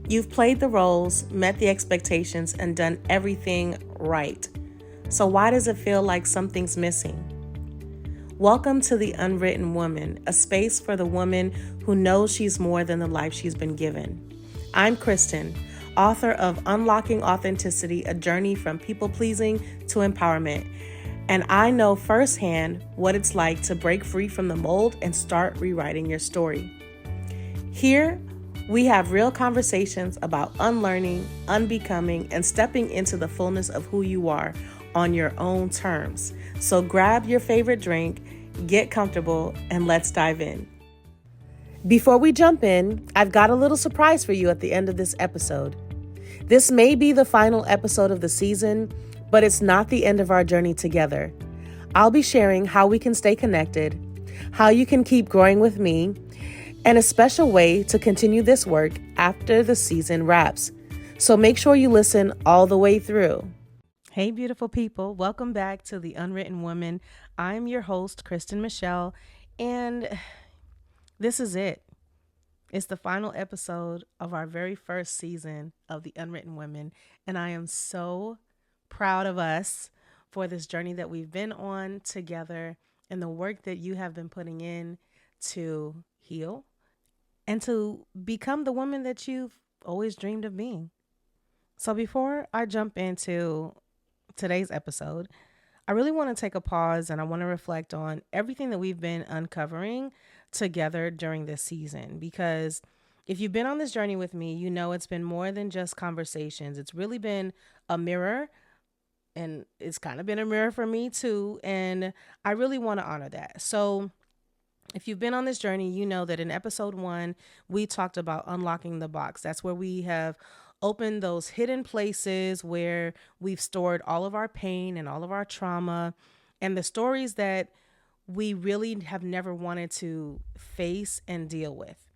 You've played the roles, met the expectations, and done everything right. So why does it feel like something's missing? Welcome to the Unwritten Woman, a space for the woman who knows she's more than the life she's been given. I'm Kristen, author of Unlocking Authenticity, a journey from people-pleasing to empowerment. And I know firsthand what it's like to break free from the mold and start rewriting your story. Here, we have real conversations about unlearning, unbecoming, and stepping into the fullness of who you are on your own terms. So grab your favorite drink, get comfortable, and let's dive in. Before we jump in, I've got a little surprise for you at the end of this episode. This may be the final episode of the season, but it's not the end of our journey together. I'll be sharing how we can stay connected, how you can keep growing with me, and a special way to continue this work after the season wraps. So make sure you listen all the way through. Hey, beautiful people. Welcome back to The Unwritten Woman. I'm your host, Kristen Michelle, and this is it. It's the final episode of our very first season of The Unwritten Women, and I am so proud of us for this journey that we've been on together and the work that you have been putting in to heal and to become the woman that you've always dreamed of being. So before I jump into today's episode, I really want to take a pause and I want to reflect on everything that we've been uncovering together during this season. Because if you've been on this journey with me, you know it's been more than just conversations. It's really been a mirror, and it's kind of been a mirror for me too. And I really want to honor that. So if you've been on this journey, you know that in episode 1, we talked about unlocking the box. That's where we have opened those hidden places where we've stored all of our pain and all of our trauma and the stories that we really have never wanted to face and deal with.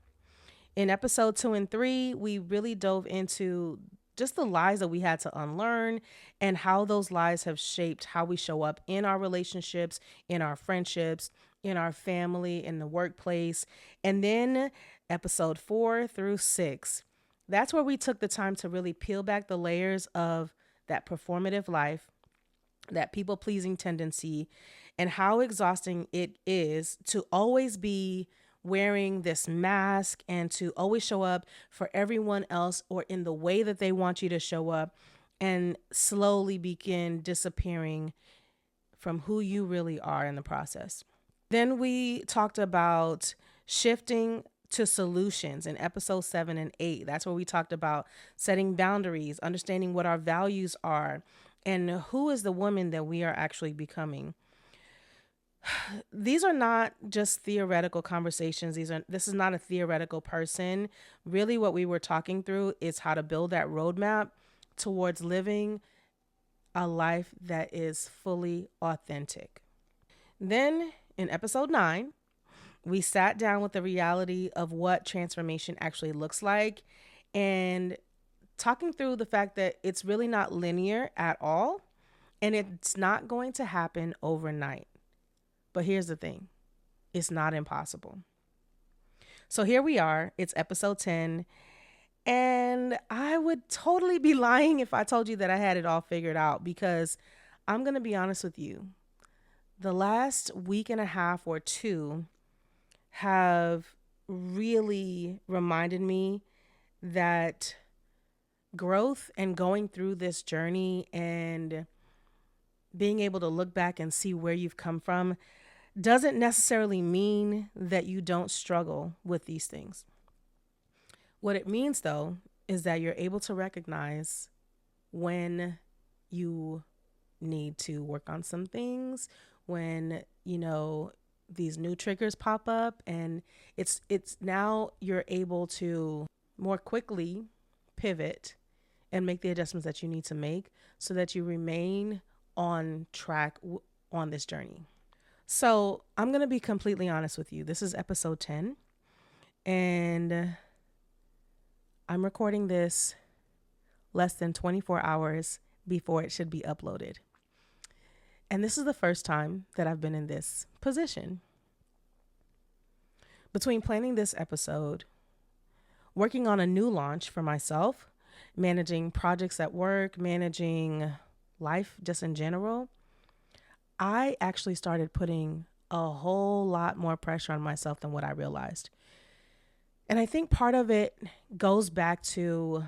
In episode 2 and 3, we really dove into just the lies that we had to unlearn and how those lies have shaped how we show up in our relationships, in our friendships, in our family, in the workplace. And then episode 4 through 6, that's where we took the time to really peel back the layers of that performative life, that people-pleasing tendency, and how exhausting it is to always be wearing this mask and to always show up for everyone else or in the way that they want you to show up, and slowly begin disappearing from who you really are in the process. Then we talked about shifting to solutions in episode 7 and 8. That's where we talked about setting boundaries, understanding what our values are, and who is the woman that we are actually becoming. These are not just theoretical conversations. This is not a theoretical person. Really, what we were talking through is how to build that roadmap towards living a life that is fully authentic. Then in episode 9, we sat down with the reality of what transformation actually looks like and talking through the fact that it's really not linear at all and it's not going to happen overnight. But here's the thing, it's not impossible. So here we are, it's episode 10, and I would totally be lying if I told you that I had it all figured out, because I'm going to be honest with you. The last week and a half or two have really reminded me that growth and going through this journey and being able to look back and see where you've come from doesn't necessarily mean that you don't struggle with these things. What it means, though, is that you're able to recognize when you need to work on some things, when, these new triggers pop up, and it's now you're able to more quickly pivot and make the adjustments that you need to make so that you remain on track on this journey. So I'm going to be completely honest with you. This is episode 10, and I'm recording this less than 24 hours before it should be uploaded. And this is the first time that I've been in this position. Between planning this episode, working on a new launch for myself, managing projects at work, managing life just in general, I actually started putting a whole lot more pressure on myself than what I realized. And I think part of it goes back to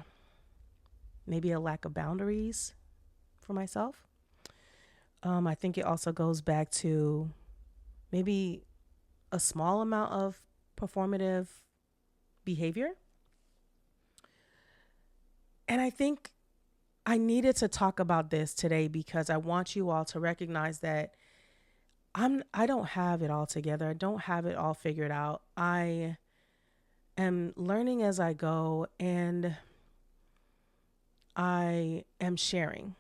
maybe a lack of boundaries for myself. I think it also goes back to maybe a small amount of performative behavior. And I think I needed to talk about this today because I want you all to recognize that I don't have it all together. I don't have it all figured out. I am learning as I go, and I am sharing.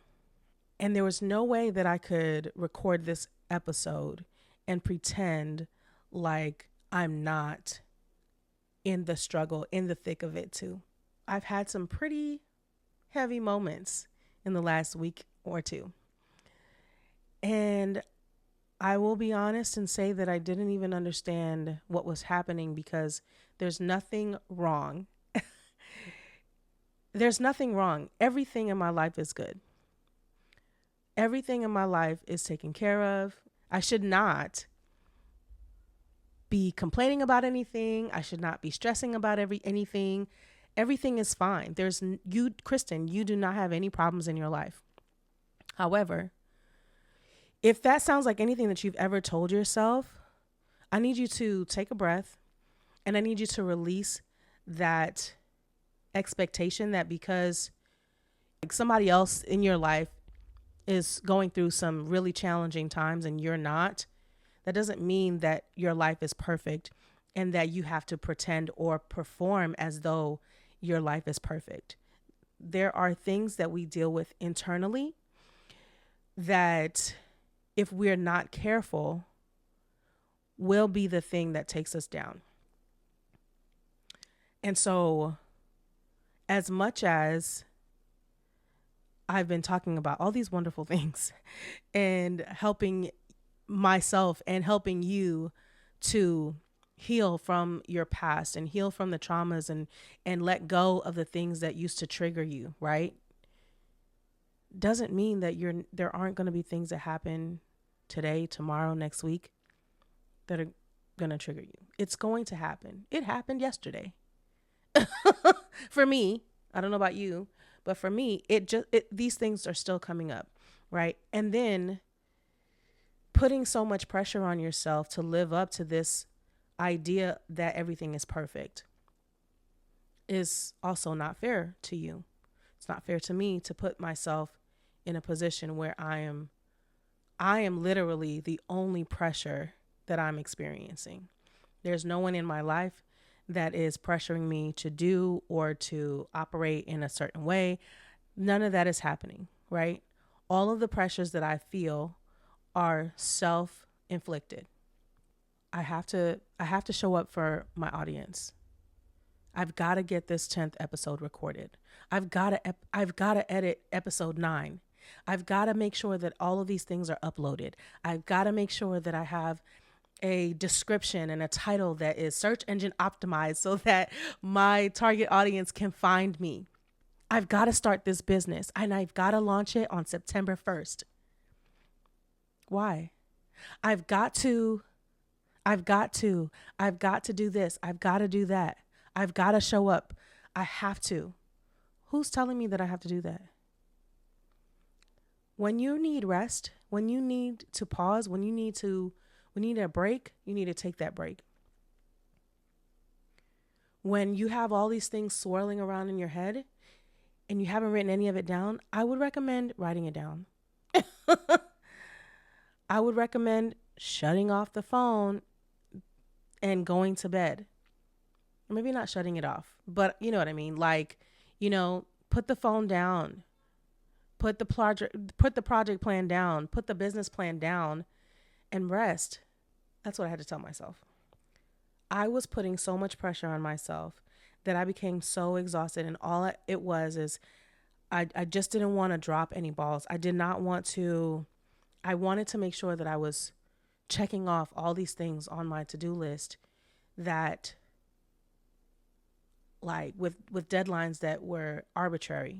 And there was no way that I could record this episode and pretend like I'm not in the struggle, in the thick of it too. I've had some pretty heavy moments in the last week or two. And I will be honest and say that I didn't even understand what was happening because there's nothing wrong. There's nothing wrong. Everything in my life is good. Everything in my life is taken care of. I should not be complaining about anything. I should not be stressing about anything. Everything is fine. You, Kristen, you do not have any problems in your life. However, if that sounds like anything that you've ever told yourself, I need you to take a breath and I need you to release that expectation that because like somebody else in your life is going through some really challenging times and you're not, that doesn't mean that your life is perfect and that you have to pretend or perform as though your life is perfect. There are things that we deal with internally that if we're not careful will be the thing that takes us down. And so as much as I've been talking about all these wonderful things and helping myself and helping you to heal from your past and heal from the traumas and let go of the things that used to trigger you, right? Doesn't mean that there aren't going to be things that happen today, tomorrow, next week that are going to trigger you. It's going to happen. It happened yesterday. For me, I don't know about you, but for me, these things are still coming up, right? And then putting so much pressure on yourself to live up to this idea that everything is perfect is also not fair to you. It's not fair to me to put myself in a position where I am literally the only pressure that I'm experiencing. There's no one in my life that is pressuring me to do or to operate in a certain way. None of that is happening, right? All of the pressures that I feel are self-inflicted. I have to show up for my audience. I've got to get this 10th episode recorded. I've got to edit episode 9. I've got to make sure that all of these things are uploaded. I've got to make sure that I have a description and a title that is search engine optimized so that my target audience can find me. I've got to start this business and I've got to launch it on September 1st. Why? I've got to do this. I've got to do that. I've got to show up. I have to. Who's telling me that I have to do that? When you need rest, when you need to pause, when you need a break, you need to take that break. When you have all these things swirling around in your head and you haven't written any of it down, I would recommend writing it down. I would recommend shutting off the phone and going to bed. Or maybe not shutting it off, but you know what I mean? Like, put the phone down. Put the project plan down, put the business plan down and rest. That's what I had to tell myself. I was putting so much pressure on myself that I became so exhausted, and all it was is I just didn't want to drop any balls. I wanted to make sure that I was checking off all these things on my to-do list that like with deadlines that were arbitrary.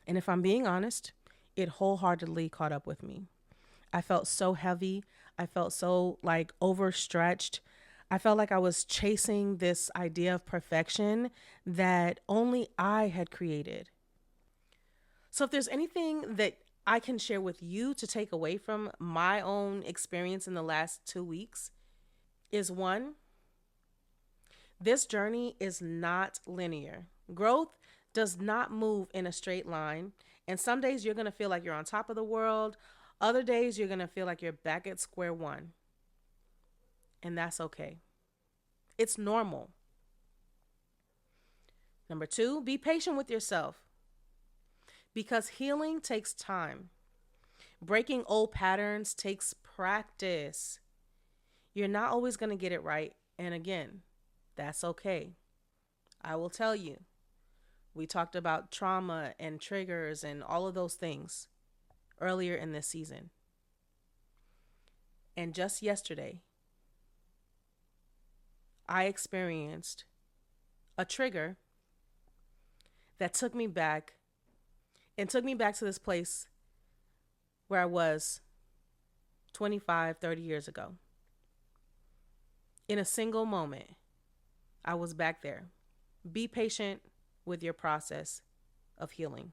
And if I'm being honest, it wholeheartedly caught up with me. I felt so heavy. I felt so like overstretched. I felt like I was chasing this idea of perfection that only I had created. So, if there's anything that I can share with you to take away from my own experience in the last 2 weeks, is one, this journey is not linear. Growth does not move in a straight line. And some days you're going to feel like you're on top of the world. Other days you're going to feel like you're back at square one. And that's okay. It's normal. Number two, be patient with yourself because healing takes time. Breaking old patterns takes practice. You're not always going to get it right. And again, that's okay. I will tell you, we talked about trauma and triggers and all of those things earlier in this season. And just yesterday, I experienced a trigger that took me back and took me back to this place where I was 25, 30 years ago. In a single moment, I was back there. Be patient with your process of healing.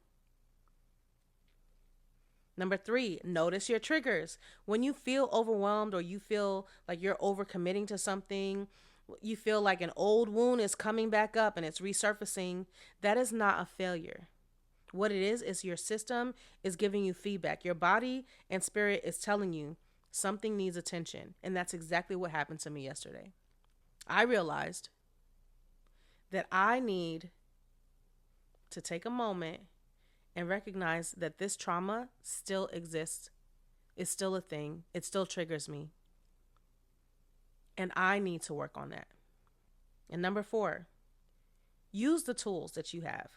Number three, notice your triggers. When you feel overwhelmed or you feel like you're overcommitting to something, you feel like an old wound is coming back up and it's resurfacing, that is not a failure. What it is your system is giving you feedback. Your body and spirit is telling you something needs attention. And that's exactly what happened to me yesterday. I realized that I need to take a moment and recognize that this trauma still exists. It's still a thing. It still triggers me. And I need to work on that. And number four, use the tools that you have.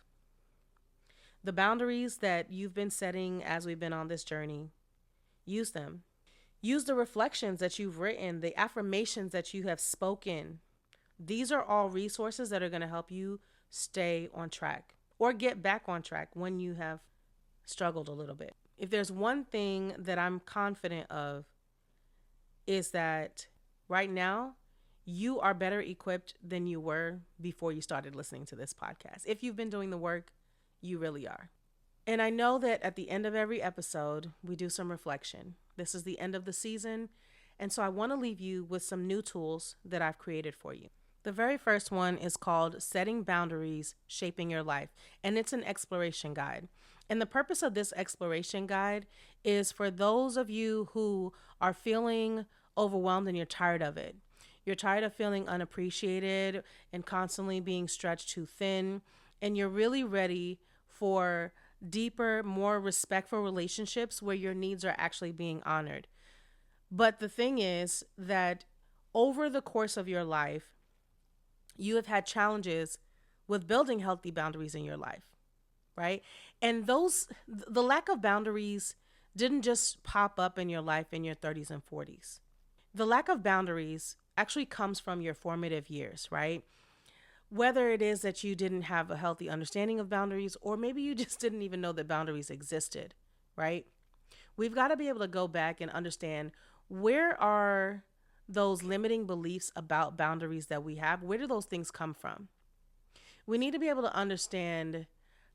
The boundaries that you've been setting as we've been on this journey, use them. Use the reflections that you've written, the affirmations that you have spoken. These are all resources that are going to help you stay on track or get back on track when you have struggled a little bit. If there's one thing that I'm confident of, is that right now you are better equipped than you were before you started listening to this podcast. If you've been doing the work, you really are. And I know that at the end of every episode, we do some reflection. This is the end of the season. And so I want to leave you with some new tools that I've created for you. The very first one is called Setting Boundaries, Shaping Your Life, and it's an exploration guide. And the purpose of this exploration guide is for those of you who are feeling overwhelmed and you're tired of it. You're tired of feeling unappreciated and constantly being stretched too thin, and you're really ready for deeper, more respectful relationships where your needs are actually being honored. But the thing is that over the course of your life, you have had challenges with building healthy boundaries in your life, right? And the lack of boundaries didn't just pop up in your life in your 30s and 40s. The lack of boundaries actually comes from your formative years, right? Whether it is that you didn't have a healthy understanding of boundaries, or maybe you just didn't even know that boundaries existed, right? We've got to be able to go back and understand, where are those limiting beliefs about boundaries that we have? Where do those things come from? We need to be able to understand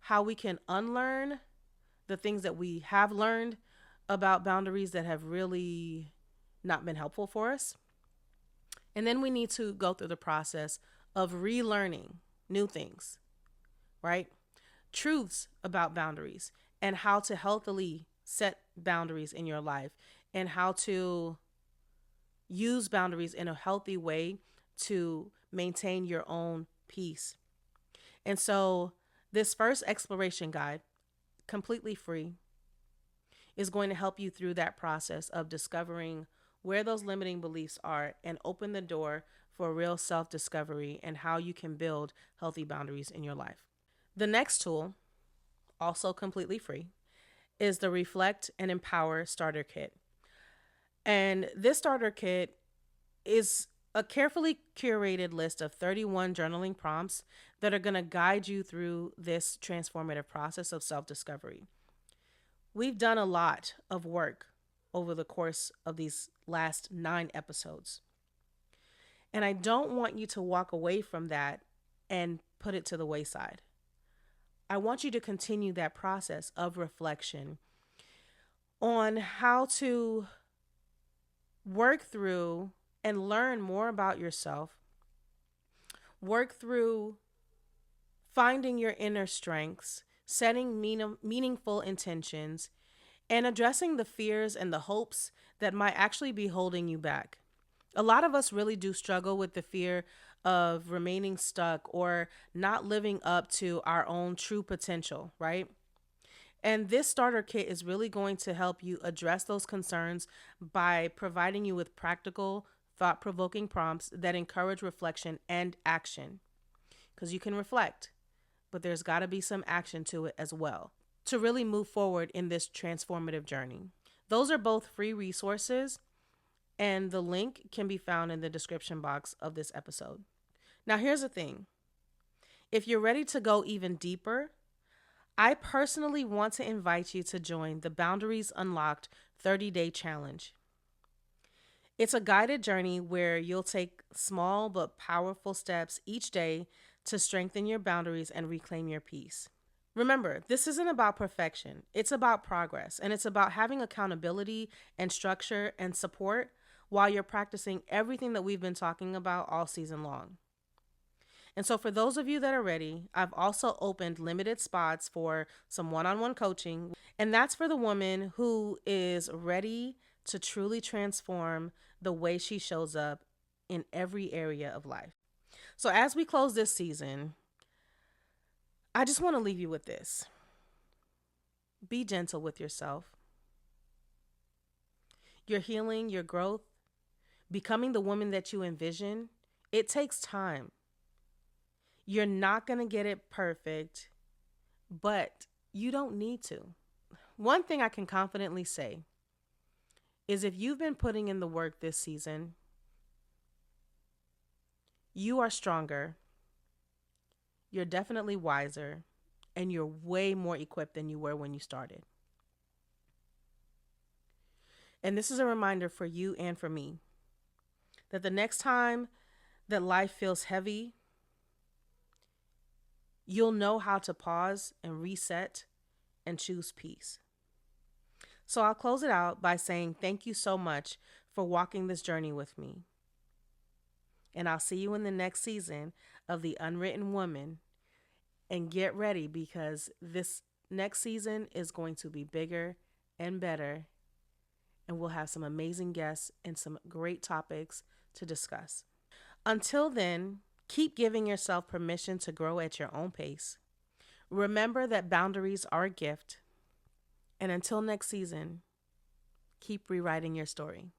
how we can unlearn the things that we have learned about boundaries that have really not been helpful for us. And then we need to go through the process of relearning new things, right? Truths about boundaries and how to healthily set boundaries in your life, and how to use boundaries in a healthy way to maintain your own peace. And so, this first exploration guide, completely free, is going to help you through that process of discovering where those limiting beliefs are and open the door for real self discovery and how you can build healthy boundaries in your life. The next tool, also completely free, is the Reflect and Empower Starter Kit. And this starter kit is a carefully curated list of 31 journaling prompts that are going to guide you through this transformative process of self discovery. We've done a lot of work over the course of these last 9 episodes. And I don't want you to walk away from that and put it to the wayside. I want you to continue that process of reflection on how to work through and learn more about yourself, work through finding your inner strengths, setting meaningful intentions, and addressing the fears and the hopes that might actually be holding you back. A lot of us really do struggle with the fear of remaining stuck or not living up to our own true potential, right? And this starter kit is really going to help you address those concerns by providing you with practical, thought provoking prompts that encourage reflection and action. Because you can reflect, but there's got to be some action to it as well to really move forward in this transformative journey. Those are both free resources, and the link can be found in the description box of this episode. Now, here's the thing. If you're ready to go even deeper, I personally want to invite you to join the Boundaries Unlocked 30-Day Challenge. It's a guided journey where you'll take small but powerful steps each day to strengthen your boundaries and reclaim your peace. Remember, this isn't about perfection. It's about progress, and it's about having accountability and structure and support while you're practicing everything that we've been talking about all season long. And so for those of you that are ready, I've also opened limited spots for some one-on-one coaching, and that's for the woman who is ready to truly transform the way she shows up in every area of life. So as we close this season, I just want to leave you with this. Be gentle with yourself. Your healing, your growth, becoming the woman that you envision, it takes time. You're not going to get it perfect, but you don't need to. One thing I can confidently say is if you've been putting in the work this season, you are stronger, you're definitely wiser, and you're way more equipped than you were when you started. And this is a reminder for you and for me that the next time that life feels heavy, you'll know how to pause and reset and choose peace. So I'll close it out by saying thank you so much for walking this journey with me. And I'll see you in the next season of The Unwritten Woman. And get ready, because this next season is going to be bigger and better. And we'll have some amazing guests and some great topics to discuss. Until then, keep giving yourself permission to grow at your own pace. Remember that boundaries are a gift. And until next season, keep rewriting your story.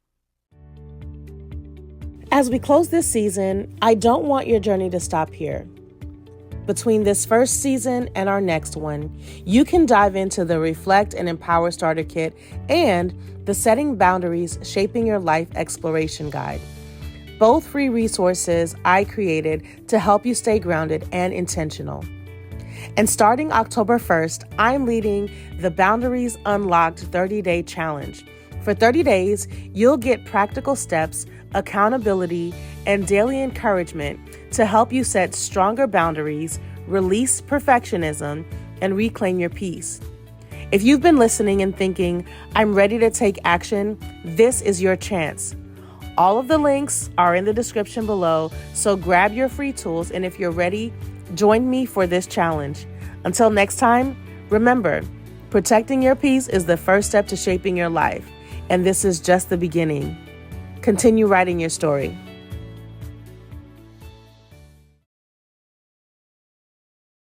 As we close this season, I don't want your journey to stop here. Between this first season and our next one, you can dive into the Reflect and Empower Starter Kit and the Setting Boundaries, Shaping Your Life Exploration Guide. Both free resources I created to help you stay grounded and intentional. And starting October 1st, I'm leading the Boundaries Unlocked 30-Day Challenge. For 30 days, you'll get practical steps, accountability, and daily encouragement to help you set stronger boundaries, release perfectionism, and reclaim your peace. If you've been listening and thinking, I'm ready to take action, this is your chance. All of the links are in the description below, so grab your free tools, and if you're ready, join me for this challenge. Until next time, remember, protecting your peace is the first step to shaping your life, and this is just the beginning. Continue writing your story.